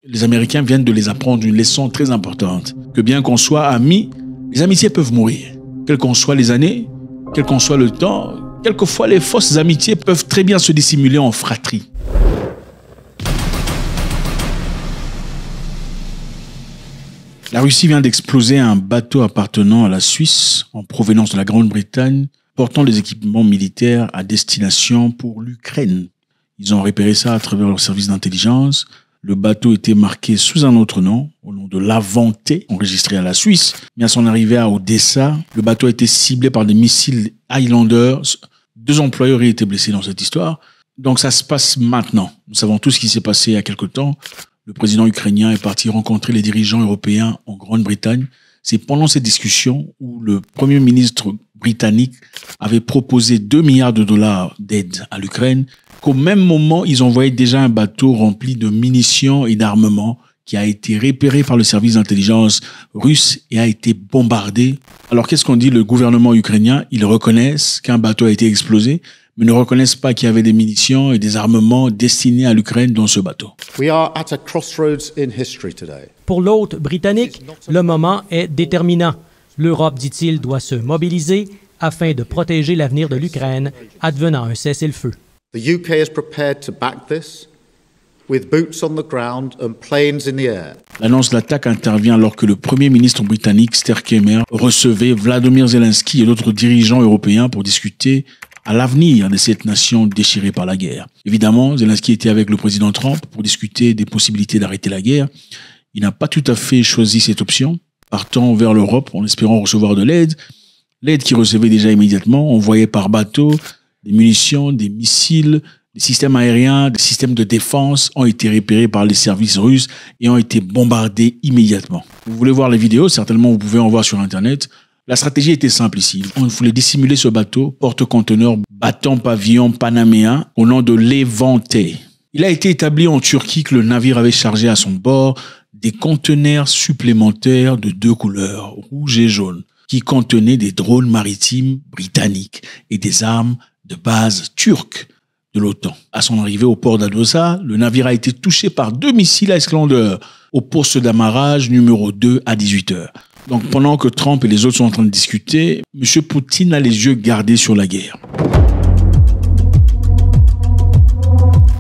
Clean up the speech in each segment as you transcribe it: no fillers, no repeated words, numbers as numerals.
Les Américains viennent de les apprendre une leçon très importante. Que bien qu'on soit amis, les amitiés peuvent mourir. Quelles qu'en soient les années, quel qu'en soit le temps, quelquefois les fausses amitiés peuvent très bien se dissimuler en fratrie. La Russie vient d'exploser un bateau appartenant à la Suisse en provenance de la Grande-Bretagne, portant des équipements militaires à destination pour l'Ukraine. Ils ont repéré ça à travers leur service d'intelligence. Le bateau était marqué sous un autre nom, au nom de l'Avanté, enregistré à la Suisse. Mais à son arrivée à Odessa, le bateau a été ciblé par des missiles Highlander. 2 employés auraient été blessés dans cette histoire. Donc ça se passe maintenant. Nous savons tout ce qui s'est passé il y a quelque temps. Le président ukrainien est parti rencontrer les dirigeants européens en Grande-Bretagne. C'est pendant cette discussion où le premier ministre britannique avait proposé 2 milliards de dollars d'aide à l'Ukraine, qu'au même moment, ils envoyaient déjà un bateau rempli de munitions et d'armements qui a été repéré par le service d'intelligence russe et a été bombardé. Alors qu'est-ce qu'on dit le gouvernement ukrainien? Ils reconnaissent qu'un bateau a été explosé, mais ne reconnaissent pas qu'il y avait des munitions et des armements destinés à l'Ukraine dans ce bateau. We are at a crossroads in history today. Pour l'hôte britannique, le moment est déterminant. L'Europe, dit-il, doit se mobiliser afin de protéger l'avenir de l'Ukraine, advenant un cessez-le-feu. The UK is prepared to back this with boots on the ground and planes in the air. L'annonce de l'attaque intervient alors que le premier ministre britannique, Starmer, recevait Vladimir Zelensky et d'autres dirigeants européens pour discuter à l'avenir de cette nation déchirée par la guerre. Évidemment, Zelensky était avec le président Trump pour discuter des possibilités d'arrêter la guerre. Il n'a pas tout à fait choisi cette option, partant vers l'Europe en espérant recevoir de l'aide. L'aide qu'il recevait déjà immédiatement, envoyée par bateau, des munitions, des missiles, des systèmes aériens, des systèmes de défense ont été repérés par les services russes et ont été bombardés immédiatement. Vous voulez voir les vidéos, certainement vous pouvez en voir sur Internet. La stratégie était simple ici. On voulait dissimuler ce bateau, porte-conteneurs battant pavillon panaméen au nom de l'Evanté. Il a été établi en Turquie que le navire avait chargé à son bord des conteneurs supplémentaires de 2 couleurs, rouge et jaune, qui contenaient des drones maritimes britanniques et des armes de base turques de l'OTAN. À son arrivée au port d'Odessa, le navire a été touché par 2 missiles Highlander au poste d'amarrage numéro 2 à 18h. Donc pendant que Trump et les autres sont en train de discuter, M. Poutine a les yeux gardés sur la guerre.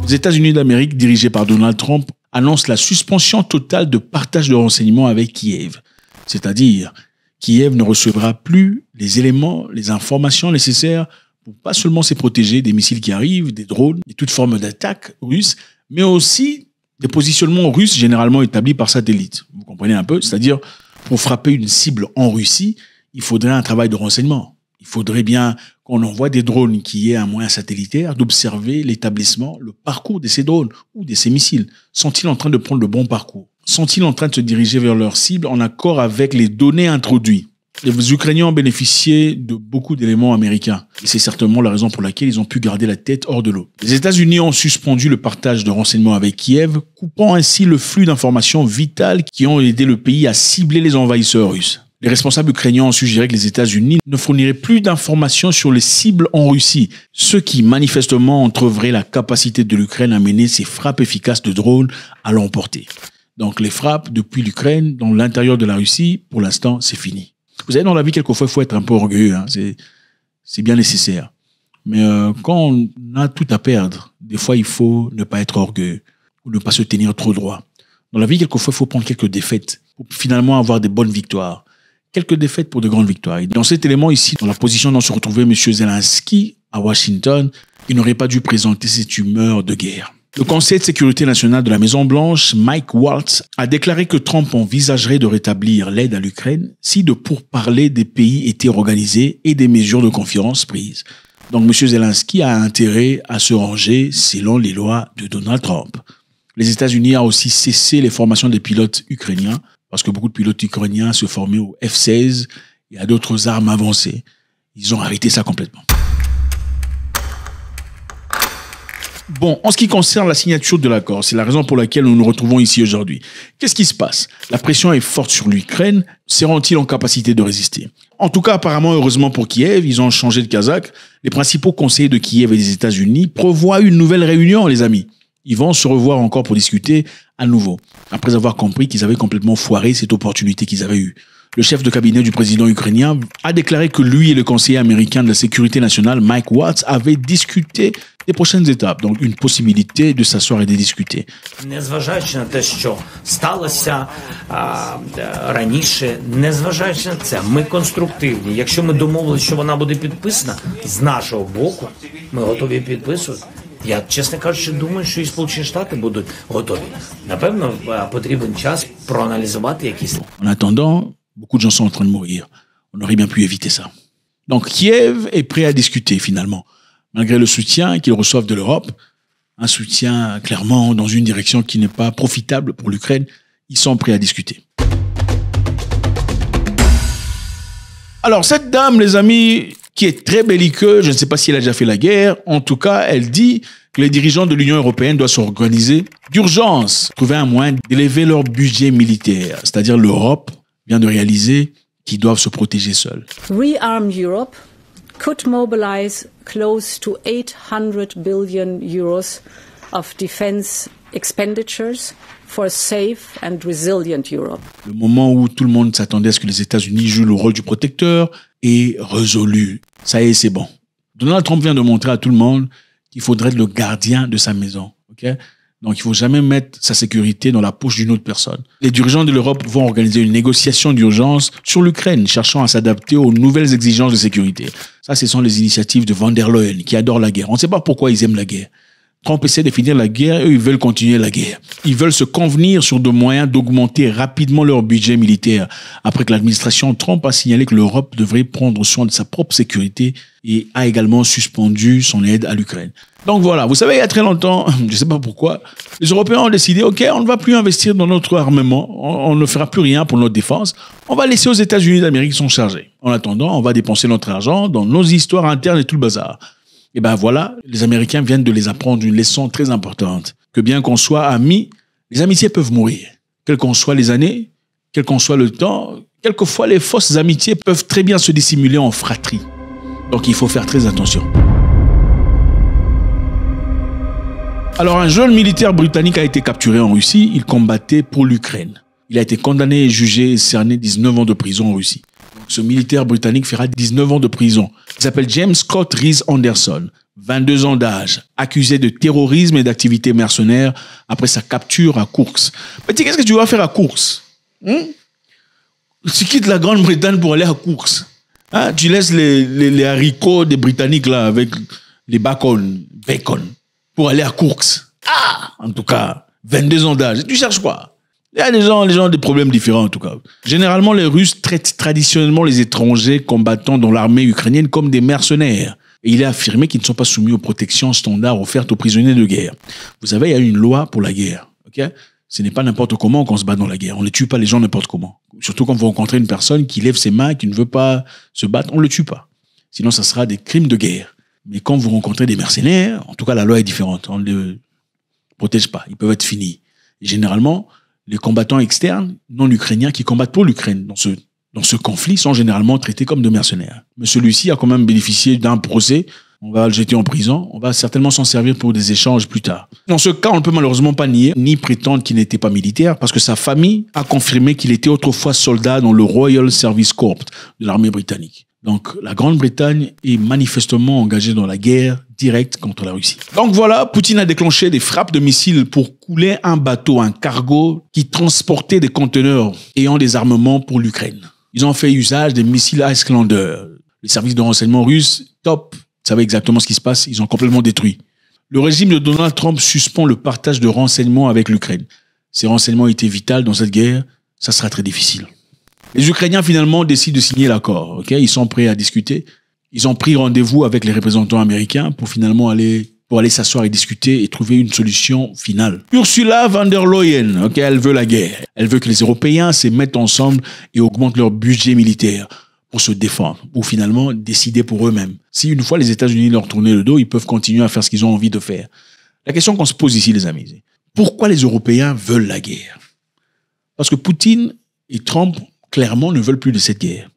Les États-Unis d'Amérique, dirigés par Donald Trump, annoncent la suspension totale de partage de renseignements avec Kiev. C'est-à-dire, Kiev ne recevra plus les éléments, les informations nécessaires pour pas seulement se protéger des missiles qui arrivent, des drones et toute forme d'attaque russe, mais aussi des positionnements russes généralement établis par satellite. Vous comprenez un peu? C'est-à-dire, pour frapper une cible en Russie, il faudrait un travail de renseignement. Il faudrait bien qu'on envoie des drones qui aient un moyen satellitaire d'observer l'établissement, le parcours de ces drones ou de ces missiles. Sont-ils en train de prendre le bon parcours? Sont-ils en train de se diriger vers leur cible en accord avec les données introduites? Les Ukrainiens ont bénéficié de beaucoup d'éléments américains. Et c'est certainement la raison pour laquelle ils ont pu garder la tête hors de l'eau. Les États-Unis ont suspendu le partage de renseignements avec Kiev, coupant ainsi le flux d'informations vitales qui ont aidé le pays à cibler les envahisseurs russes. Les responsables ukrainiens ont suggéré que les États-Unis ne fourniraient plus d'informations sur les cibles en Russie, ce qui manifestement entrevrait la capacité de l'Ukraine à mener ses frappes efficaces de drones à l'emporter. Donc les frappes depuis l'Ukraine dans l'intérieur de la Russie, pour l'instant, c'est fini. Vous savez, dans la vie, quelquefois, il faut être un peu orgueilleux. Hein. C'est bien nécessaire. Mais quand on a tout à perdre, des fois, il faut ne pas être orgueilleux ou ne pas se tenir trop droit. Dans la vie, quelquefois, il faut prendre quelques défaites pour finalement avoir des bonnes victoires. Quelques défaites pour de grandes victoires. Et dans cet élément ici, dans la position dont se retrouvait M. Zelensky à Washington, il n'aurait pas dû présenter cette humeur de guerre. Le Conseil de sécurité nationale de la Maison-Blanche, Mike Waltz, a déclaré que Trump envisagerait de rétablir l'aide à l'Ukraine si de pourparlers des pays étaient organisés et des mesures de confiance prises. Donc M. Zelensky a intérêt à se ranger selon les lois de Donald Trump. Les États-Unis ont aussi cessé les formations des pilotes ukrainiens parce que beaucoup de pilotes ukrainiens se formaient au F-16 et à d'autres armes avancées. Ils ont arrêté ça complètement. Bon, en ce qui concerne la signature de l'accord, c'est la raison pour laquelle nous nous retrouvons ici aujourd'hui. Qu'est-ce qui se passe? La pression est forte sur l'Ukraine. Seront-ils en capacité de résister? En tout cas, apparemment, heureusement pour Kiev, ils ont changé de Kazakh. Les principaux conseillers de Kiev et des États-Unis prévoient une nouvelle réunion, les amis. Ils vont se revoir encore pour discuter à nouveau, après avoir compris qu'ils avaient complètement foiré cette opportunité qu'ils avaient eue. Le chef de cabinet du président ukrainien a déclaré que lui et le conseiller américain de la sécurité nationale, Mike Waltz, avaient discuté des prochaines étapes. Donc, une possibilité de s'asseoir et de discuter. Незважаючи на те, що сталося раніше, незважаючи на це, ми конструктивні. Якщо ми домовилися, що вона буде підписана, з нашого боку, ми готові підписувати. Я, чесно кажучи, думаю, що і Сполучені Штати будуть готові. Напевно, потрібен час проаналізувати якісь... En attendant, beaucoup de gens sont en train de mourir. On aurait bien pu éviter ça. Donc, Kiev est prêt à discuter, finalement. Malgré le soutien qu'ils reçoivent de l'Europe, un soutien clairement dans une direction qui n'est pas profitable pour l'Ukraine, ils sont prêts à discuter. Alors, cette dame, les amis, qui est très belliqueuse, je ne sais pas si elle a déjà fait la guerre, en tout cas, elle dit que les dirigeants de l'Union européenne doivent s'organiser d'urgence, trouver un moyen d'élever leur budget militaire. C'est-à-dire l'Europe vient de réaliser qu'ils doivent se protéger seuls. Rearm Europe could mobilize close to 800 billion euros of defense expenditures for a safe and resilient Europe. Le moment où tout le monde s'attendait à ce que les États-Unis jouent le rôle du protecteur est résolu. Ça y est, c'est bon. Donald Trump vient de montrer à tout le monde qu'il faudrait être le gardien de sa maison. Okay? Donc, il ne faut jamais mettre sa sécurité dans la poche d'une autre personne. Les dirigeants de l'Europe vont organiser une négociation d'urgence sur l'Ukraine, cherchant à s'adapter aux nouvelles exigences de sécurité. Ça, ce sont les initiatives de von der Leyen, qui adore la guerre. On ne sait pas pourquoi ils aiment la guerre. Trump essaie de finir la guerre, eux, ils veulent continuer la guerre. Ils veulent se convenir sur des moyens d'augmenter rapidement leur budget militaire, après que l'administration Trump a signalé que l'Europe devrait prendre soin de sa propre sécurité et a également suspendu son aide à l'Ukraine. Donc voilà, vous savez, il y a très longtemps, je ne sais pas pourquoi, les Européens ont décidé, OK, on ne va plus investir dans notre armement, on ne fera plus rien pour notre défense, on va laisser aux États-Unis d'Amérique s'en charger. En attendant, on va dépenser notre argent dans nos histoires internes et tout le bazar. Et ben voilà, les Américains viennent de les apprendre une leçon très importante, que bien qu'on soit amis, les amitiés peuvent mourir. Quelles qu'en soient les années, quel qu'en soit le temps, quelquefois les fausses amitiés peuvent très bien se dissimuler en fratrie. Donc il faut faire très attention. Alors un jeune militaire britannique a été capturé en Russie, il combattait pour l'Ukraine. Il a été condamné et jugé et cerné 19 ans de prison en Russie. Ce militaire britannique fera 19 ans de prison. Il s'appelle James Scott Rees Anderson, 22 ans d'âge, accusé de terrorisme et d'activités mercenaires après sa capture à Kursk. Petit, qu'est-ce que tu vas faire à Kursk? Tu quittes la Grande-Bretagne pour aller à Kursk. Hein? Tu laisses les haricots des Britanniques là avec les bacon pour aller à Kursk. En tout cas, 22 ans d'âge. Tu cherches quoi? Il y a les gens ont des problèmes différents en tout cas. Généralement, les Russes traitent traditionnellement les étrangers combattant dans l'armée ukrainienne comme des mercenaires. Et il est affirmé qu'ils ne sont pas soumis aux protections standards offertes aux prisonniers de guerre. Vous savez, il y a une loi pour la guerre. Okay? Ce n'est pas n'importe comment qu'on se bat dans la guerre. On ne tue pas les gens n'importe comment. Surtout quand vous rencontrez une personne qui lève ses mains, qui ne veut pas se battre, on ne le tue pas. Sinon, ça sera des crimes de guerre. Mais quand vous rencontrez des mercenaires, en tout cas, la loi est différente. On ne les protège pas. Ils peuvent être finis. Et généralement, les combattants externes, non ukrainiens, qui combattent pour l'Ukraine dans ce conflit sont généralement traités comme de mercenaires. Mais celui-ci a quand même bénéficié d'un procès. On va le jeter en prison. On va certainement s'en servir pour des échanges plus tard. Dans ce cas, on ne peut malheureusement pas nier ni prétendre qu'il n'était pas militaire parce que sa famille a confirmé qu'il était autrefois soldat dans le Royal Service Corps de l'armée britannique. Donc, la Grande-Bretagne est manifestement engagée dans la guerre directe contre la Russie. Donc voilà, Poutine a déclenché des frappes de missiles pour couler un bateau, un cargo qui transportait des conteneurs ayant des armements pour l'Ukraine. Ils ont fait usage des missiles Islander. Les services de renseignement russes, top, savaient exactement ce qui se passe, ils ont complètement détruit. Le régime de Donald Trump suspend le partage de renseignements avec l'Ukraine. Ces renseignements étaient vitaux dans cette guerre, ça sera très difficile. Les Ukrainiens, finalement, décident de signer l'accord. Okay? Ils sont prêts à discuter. Ils ont pris rendez-vous avec les représentants américains pour finalement aller s'asseoir et discuter et trouver une solution finale. Ursula von der Leyen, okay, elle veut la guerre. Elle veut que les Européens se mettent ensemble et augmentent leur budget militaire pour se défendre, pour finalement décider pour eux-mêmes. Si une fois les États-Unis leur tournaient le dos, ils peuvent continuer à faire ce qu'ils ont envie de faire. La question qu'on se pose ici, les amis, c'est pourquoi les Européens veulent la guerre? Parce que Poutine et Trump clairement ne veulent plus de cette guerre.